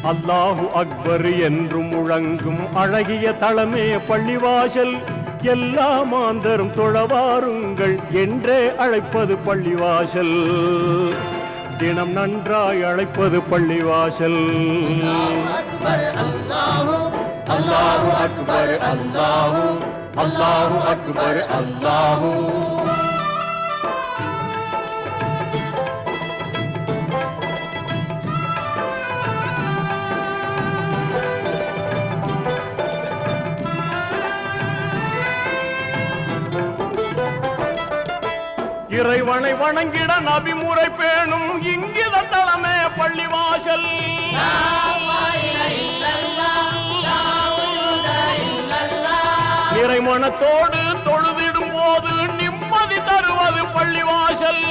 அல்லாஹு அக்பர் என்று முழங்கும் அழகிய தளமே பள்ளிவாசல். எல்லா மாந்தரும் தொழவாருங்கள் என்றே அழைப்பது பள்ளிவாசல். தினம் நன்றாய் அழைப்பது பள்ளிவாசல். அல்லாஹு அக்பர் அல்லாஹு அல்லாஹு அக்பர் அல்லாஹு. இறைவனை வணங்கிட நபிமுறை பேணும் இங்கித தளமே பள்ளிவாசல். நிறைமனத்தோடு தொழுதிடும் போது நிம்மதி தருவது பள்ளிவாசல்.